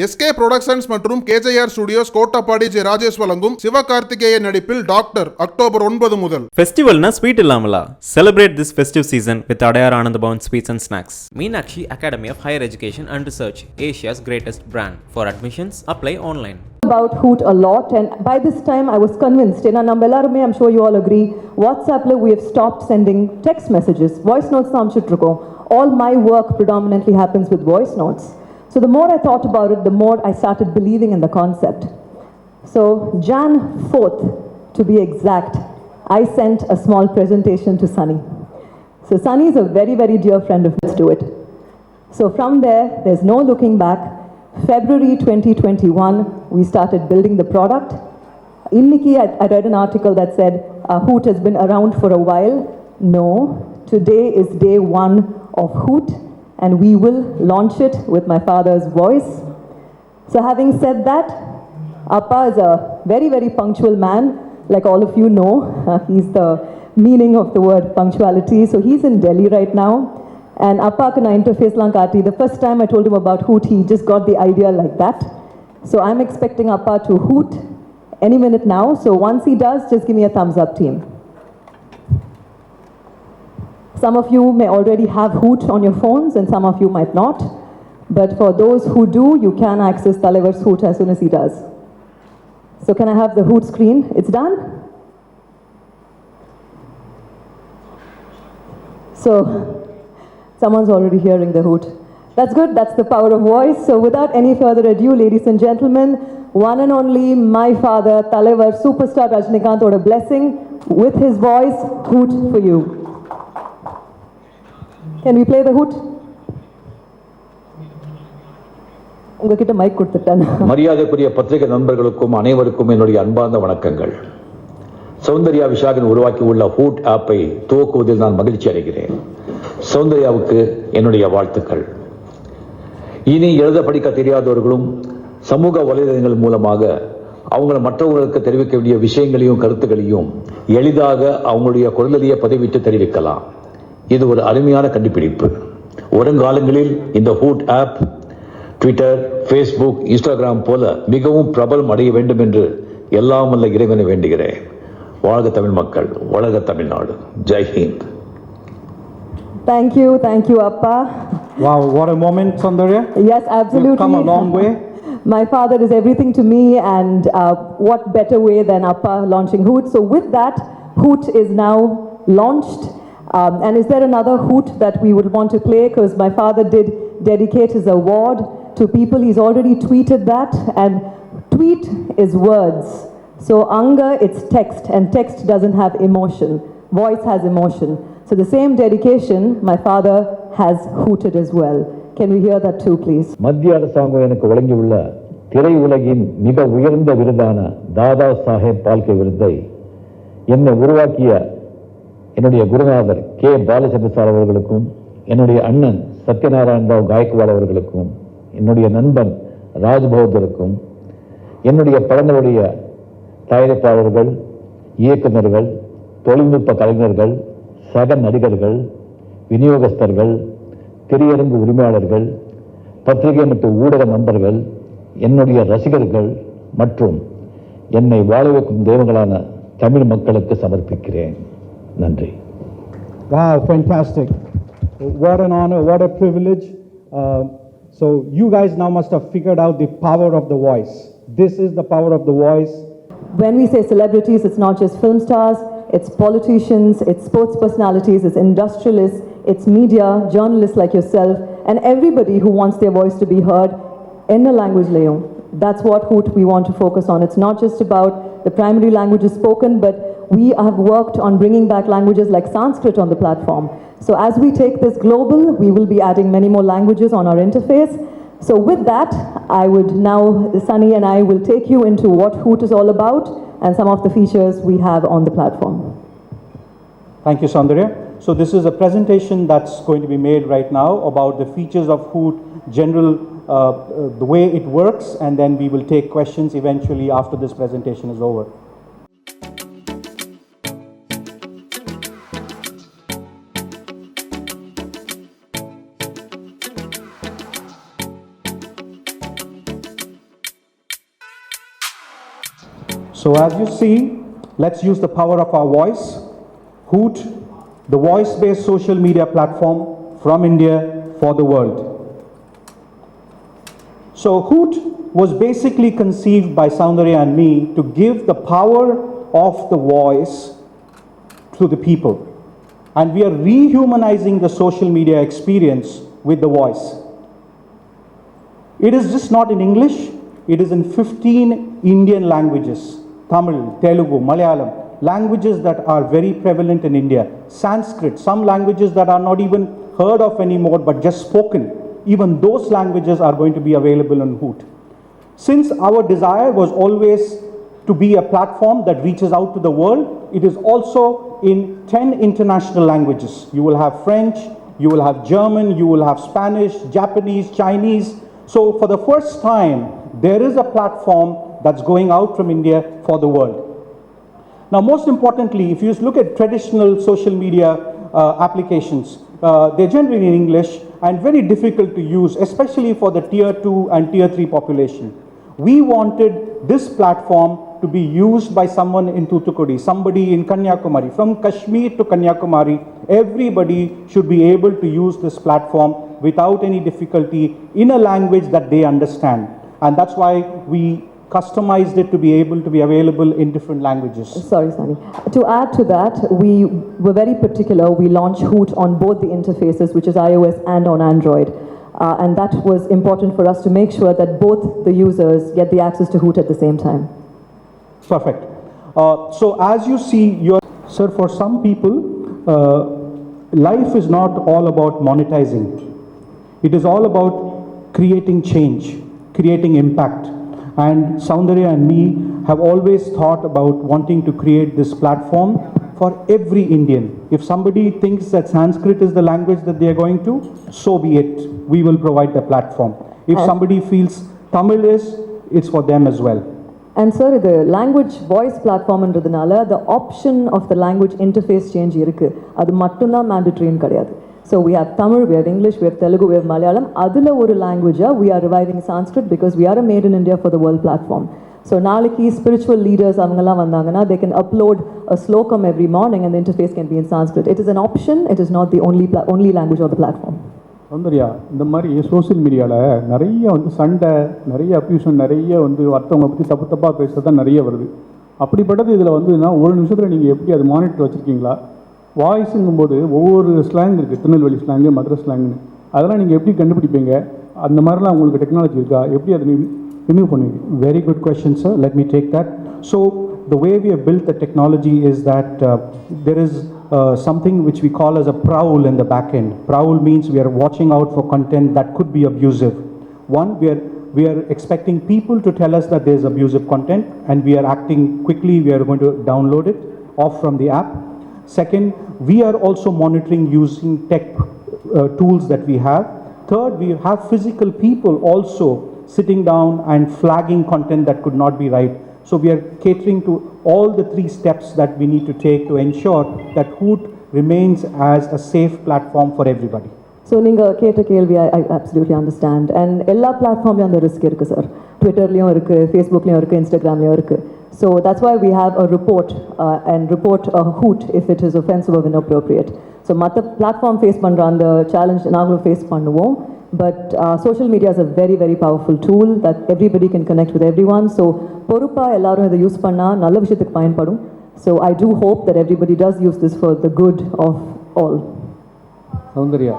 SK Productions மற்றும் KJR Studios Kottapadi J Rajesh வழங்கும் சிவகார்த்திகேயன் நடிப்பில் டாக்டர் அக்டோபர் 9 முதல். ஃபெஸ்டிவல்னா sweet இல்லாமலா? Celebrate this festive season with Adayar Anand Bhavan Sweets and Snacks. Meenakshi Academy of Higher Education and Research, Asia's greatest brand. For admissions, apply online. About Hoot a lot, and by this time I was convinced. In Nambellarume, I'm sure you all agree, WhatsApp we have stopped sending text messages. Voice notes namchitruko. All my work predominantly happens with voice notes. So the more I thought about it, the more I started believing in the concept. So Jan 4th, to be exact, I sent a small presentation to Sunny. So Sunny is a very, very dear friend of mine. To it. So from there, there's no looking back. February 2021, we started building the product. In Nikki, I read an article that said, Hoot has been around for a while. No, today is day 1 of Hoot. And we will launch it with my father's voice. So having said that, Appa is a very, very punctual man, like all of you know. He's the meaning of the word punctuality. So he's in Delhi right now. And Appa kana interface lankati. The first time I told him about Hoot, he just got the idea like that. So I'm expecting Appa to hoot any minute now. So once he does, just give me a thumbs up, team. Some of you may already have Hoot on your phones and some of you might not. But for those who do, you can access Talevar's Hoot as soon as he does. So can I have the Hoot screen? It's done? So someone's already hearing the Hoot. That's good. That's the power of voice. So without any further ado, ladies and gentlemen, one and only my father, Talevar superstar Rajinikanth, or a blessing with his voice, Hoot for you. Can we play the Hoot? உங்ககிட்ட mic கொடுத்துட்டேன். மரியாதைக்குரிய பத்திரிகை நண்பர்களுக்கும் அனைவருக்கும் என்னுடைய அன்பார்ந்த வணக்கங்கள். சௌந்தர்யா விஷாகன் உருவாக்கி உள்ள ஹூட் ஆப்பை துவக்குவதில் நான் மகிழ்ச்சி அடைகிறேன். சௌந்தர்யாவுக்கு என்னுடைய வாழ்த்துக்கள். இனி எழுத படிக்க தெரியாதவர்களும் சமூக வலைதளங்கள் மூலமாக அவங்கள மற்றவர்களுக்கு தெரிவிக்க வேண்டிய விஷயங்களையும் கருத்துக்களையும் எளிதாக அவங்களுடைய குரலிலேயே பதிவிட்டு தெரிவிக்கலாம். இது ஒரு அருமையான கண்டுபிடிப்பு. வருங்காலங்களில் இந்த Hoote app Twitter, Facebook, Instagram போல மிகவும் பிரபலம் அடைய வேண்டும் என்று எல்லாம் வல்ல இறைவனை வேண்டுகிறேன். வாழ்க தமிழ் மக்கள், வளர்க Tamil Nadu. Jai Hind. Thank you, Appa. Wow, what a moment, Saundarya. Yes, absolutely. You've come a long way. My father is everything to me, and what better way than Appa launching Hoot? So with that, Hoot is now launched. And is there another Hoot that we would want to play? Because my father did dedicate his award to people. He's already tweeted that. And tweet is words. So Anga, it's text. And text doesn't have emotion. Voice has emotion. So the same dedication, my father has hooted as well. Can we hear that too, please? மத்திய அரசாங்கம் எனக்கு வழங்கியுள்ள திரை உலகின் மிக உயர்ந்த விருதான தாதா சாஹேப் பால்கே விருதை என்னை உருவாக்கிய என்னுடைய குருநாதர் கே பாலச்சந்திர சார் அவர்களுக்கும், என்னுடைய அண்ணன் சத்யநாராயண ராவ் காயக்வாட் அவர்களுக்கும், என்னுடைய நண்பன் ராஜ் பகதூருக்கும், என்னுடைய படங்களுடைய தயாரிப்பாளர்கள், இயக்குநர்கள், தொழில்நுட்ப கலைஞர்கள், சக நடிகர்கள், விநியோகஸ்தர்கள், திரையரங்கு உரிமையாளர்கள், பத்திரிகை மற்றும் ஊடக நண்பர்கள், என்னுடைய ரசிகர்கள் மற்றும் என்னை வாழ வைக்கும் தெய்வங்களான தமிழ் மக்களுக்கு சமர்ப்பிக்கிறேன். நன்றி. Wow, fantastic. What an honor, what a privilege. So you guys now must have figured out the power of the voice. This is the power of the voice. When we say celebrities, it's not just film stars, it's politicians, it's sports personalities, it's industrialists, it's media, journalists like yourself, and everybody who wants their voice to be heard in a language layum. That's what Hoot we want to focus on. It's not just about the primary languages spoken, but we have worked on bringing back languages like Sanskrit on the platform. So as we take this global, we will be adding many more languages on our interface. So with that, I would now, Sunny and I will take you into what Hoot is all about and some of the features we have on the platform. Thank you, Saundarya. So this is a presentation that's going to be made right now about the features of Hoot, general, the way it works, and then we will take questions eventually after this presentation is over. So as you see, let's use the power of our voice. Hoot, the voice-based social media platform from India for the world. So Hoot was basically conceived by Soundarya and me to give the power of the voice to the people. And we are rehumanizing the social media experience with the voice. It is just not in English, it is in 15 Indian languages. Tamil, Telugu, Malayalam, languages that are very prevalent in India. Sanskrit, some languages that are not even heard of anymore but just spoken. Even those languages are going to be available on Hoot. Since our desire was always to be a platform that reaches out to the world, it is also in 10 international languages. You will have French, you will have German, you will have Spanish, Japanese, Chinese. So for the first time, there is a platform that's going out from India for the world. Now, most importantly, if you look at traditional social media applications, they're generally in English and very difficult to use, especially for the tier 2 and tier 3 population. We wanted this platform to be used by someone in Thoothukudi, somebody in Kanyakumari. From Kashmir to Kanyakumari, everybody should be able to use this platform without any difficulty in a language that they understand. And that's why we customized it to be able to be available in different languages. Sorry, Sunny. To add to that, we were very particular. We launched Hoot on both the interfaces, which is iOS and on Android. And that was important for us to make sure that both the users get the access to Hoot at the same time. Perfect. So as you see, sir, for some people, life is not all about monetizing. It is all about creating change, creating impact. And Soundarya and me have always thought about wanting to create this platform for every Indian. If somebody thinks that Sanskrit is the language that they are going to, so be it. We will provide the platform. If somebody feels Tamil is, it's for them as well. And sir, the language voice platformன்றதுனால the option of the language interface change இருக்கு. அது மட்டும்தான் mandatory கிடையாது. So we have Tamil, we have English, we have Telugu, we have Malayalam. அதுல ஒரு language we are reviving Sanskrit because we are a made in India for the world platform. So நாளைக்கு spiritual leaders அவங்கெல்லாம் வந்தாங்கன்னா they can upload a slokam every morning and the interface can be in Sanskrit. It is an option, it is not the only language on the platform. Soundarya, இந்த மாதிரி social மீடியாவில் நிறைய சண்டை, நிறைய அப்யூஷன், நிறைய அடுத்தவங்க பற்றி தப்பாக பேசுகிறது தான் நிறைய வருது. அப்படிப்பட்டது இதில் ஒரு நிமிஷத்தில் நீங்கள் எப்படி அது மானிட்டர் வச்சுருக்கீங்களா? வாய்ஸுங்கும்போது ஒவ்வொரு ஸ்லாங் இருக்குது, திருநெல்வேலி ஸ்லாங்கு, மதுரை ஸ்லாங்னு, அதெல்லாம் நீங்கள் எப்படி கண்டுபிடிப்பீங்க? அந்த மாதிரிலாம் உங்களுக்கு டெக்னாலஜி இருக்கா? எப்படி அதை ரிமூவ் பண்ணுவீங்க? Very good question, sir. Let me take that. So the way we have built the technology is that there is something which we call as a prowl in the back end. Prowl means we are watching out for content that could be abusive. One, we are expecting people to tell us that there is abusive content and we are acting quickly. We are going to download it off from the app. Second, we are also monitoring using tech tools that we have. Third, we have physical people also sitting down and flagging content that could not be right. So we are catering to all the 3 steps that we need to take to ensure that Hoot remains as a safe platform for everybody. So நீங்க கேட்ட கேள்வி I absolutely understand. And எல்லா பிளாட்ஃபார்ம்லயும் அந்த risk இருக்கு sir. ட்விட்டர்லயும் இருக்கு, ஃபேஸ்புக்லயும் இருக்கு, இன்ஸ்டாகிராம்லயும் இருக்கு. So that's why we have a report and report a Hoot if it is offensive or inappropriate. So மற்ற பிளாட்ஃபார்ம் ஃபேஸ் பண்ற அந்த சேலஞ்ச் நாங்களும் ஃபேஸ் பண்ணுவோம். But social media is a very, very powerful tool that everybody can connect with everyone. So பொறுப்பா எல்லாரும் இதை use பண்ணா நல்ல விஷயத்துக்கு பயன்படும். So I do hope that everybody does use this for the good of all. Soundarya,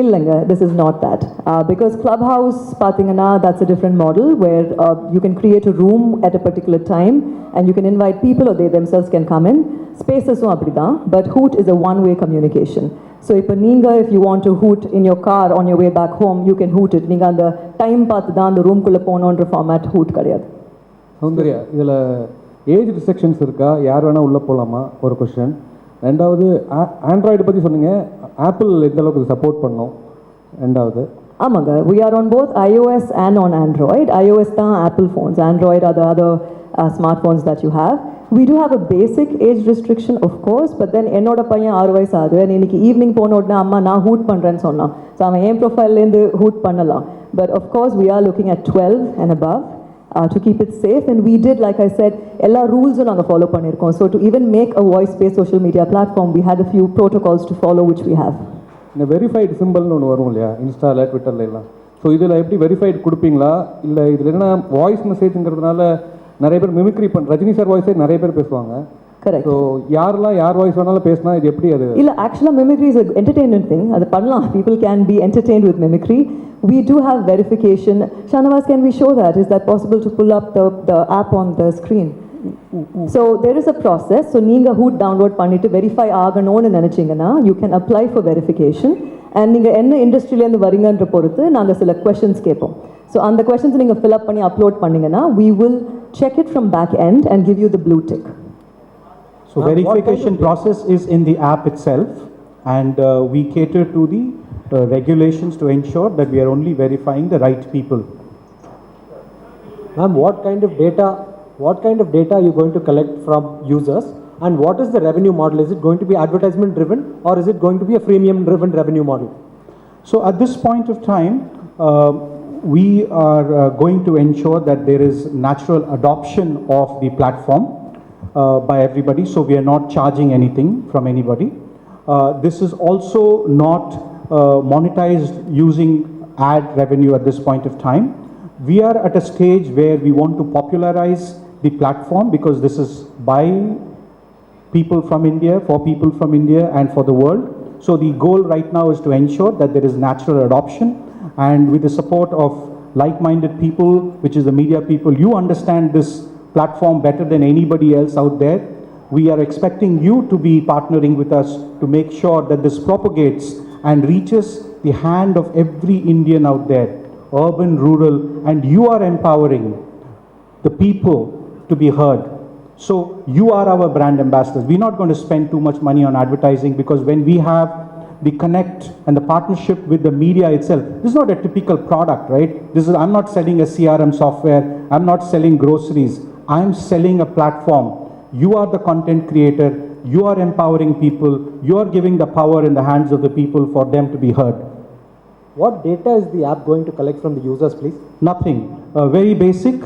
இல்லைங்க, this is not that. Because Clubhouse பார்த்தீங்கன்னா that's a different model where you can create a room at a particular time and you can invite people or they themselves can come in. Spaces-உம் அப்படிதான். But Hoot is a one-way communication. So இப்போ நீங்க if you want to Hoot in your car on your way back home, you can Hoot it. நீங்க அந்த time பார்த்து தான் அந்த ரூம்குள்ளே போகணுன்ற ஃபார்மேட் Hoot கிடையாது. சௌந்தர்யா, இதில் ஏஜ் ரிஸ்ட்ரிக்ஷன்ஸ் இருக்கா? யார் வேணால் உள்ளே போகலாமா? ஒரு கொஸ்டின். ரெண்டாவது, ஆண்ட்ராய்டு பற்றி சொன்னீங்க, ஆப்பிள் எந்த அளவுக்கு சப்போர்ட் பண்ணோம்? ரெண்டாவது ஆமாங்க, we are on both iOS and on Android. iOS தான் Apple phones, Android are the other smartphones that you have. We do have a basic age restriction, of course, but then என்னோட பையன் 6 வயசு ஆகுது. இன்னைக்கு evening போன உடனே அம்மா நான் ஹூட் பண்ணுறேன்னு சொன்னான். ஸோ அவன் என் ப்ரொஃபைல்லேருந்து ஹூட் பண்ணலாம். But of course we are looking at 12 and above. to keep it safe. And we did, like I said, all rules are follow pannirkom. So to even make a voice-based social media platform, we had a few protocols to follow, which we have. இந்த verified சிம்பிள்னு ஒன்று வரும் இல்லையா இன்ஸ்டாவில் ட்விட்டரில் எல்லாம் so இதில் எப்படி verified கொடுப்பீங்களா இல்லை இதில் என்ன வாய்ஸ் மெசேஜுங்கிறதுனால நிறைய பேர் மிமிக்ரி ரஜினி சார் வாய்ஸே நிறைய பேர் பேசுவாங்க. Correct. ஸோ யாரெல்லாம் யார் வாய்ஸ் வேணாலும் பேசினா இது எப்படி அது இல்ல actually mimicry is an entertainment thing. அது பண்ணலாம். People can be entertained with mimicry. We do have verification. Shanavas, can we show that? Is that possible to pull up the app on the screen? So there is a process. So நீங்க Hoot download பண்ணிட்டு verify ஆகணும்னு நினைச்சீங்கன்னா you can apply for verification. And நீங்க என்ன இண்டஸ்ட்ரியில இருந்து வரீங்கன்ற பொறுத்து நாங்க சில questions கேட்போம். So அந்த questions நீங்க fill up பண்ணி upload பண்ணீங்கன்னா we will check it from back end and give you the blue tick. So verification process is in the app itself, and we cater to the regulations to ensure that we are only verifying the right people. Ma'am, what kind of data are you going to collect from users, and what is the revenue model? Is it going to be advertisement driven, or is it going to be a freemium driven revenue model? So at this point of time, we are going to ensure that there is natural adoption of the platform by everybody, so we are not charging anything from anybody. This is also not monetized using ad revenue at this point of time. We are at a stage where we want to popularize the platform because this is by people from India, for people from India and for the world. So the goal right now is to ensure that there is natural adoption, and with the support of like-minded people, which is the media people, you understand this platform better than anybody else out there. We are expecting you to be partnering with us to make sure that this propagates and reaches the hand of every Indian out there, urban, rural, and you are empowering the people to be heard. So you are our brand ambassadors. We're not going to spend too much money on advertising because when we have the connect and the partnership with the media itself, this is not a typical product, right? I'm not selling a CRM software. I'm not selling groceries. I'm selling a platform. You are the content creator. You are empowering people. You are giving the power in the hands of the people for them to be heard. What data is the app going to collect from the users, please? Nothing. Very basic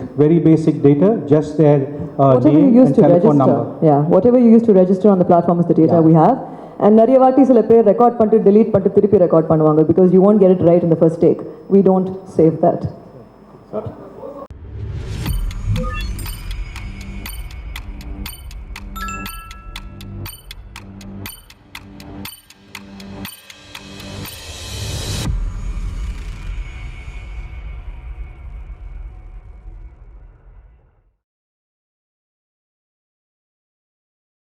data, just their Whatever you name use and to telephone register. number. Yeah, whatever you use to register on the platform is the data we have. And நிறைய வாட்டி சில பேர் record பண்ணிட்டு delete பண்ணிட்டு திருப்பி record பண்ணுவாங்க because you won't get it right in the first take. We don't save that.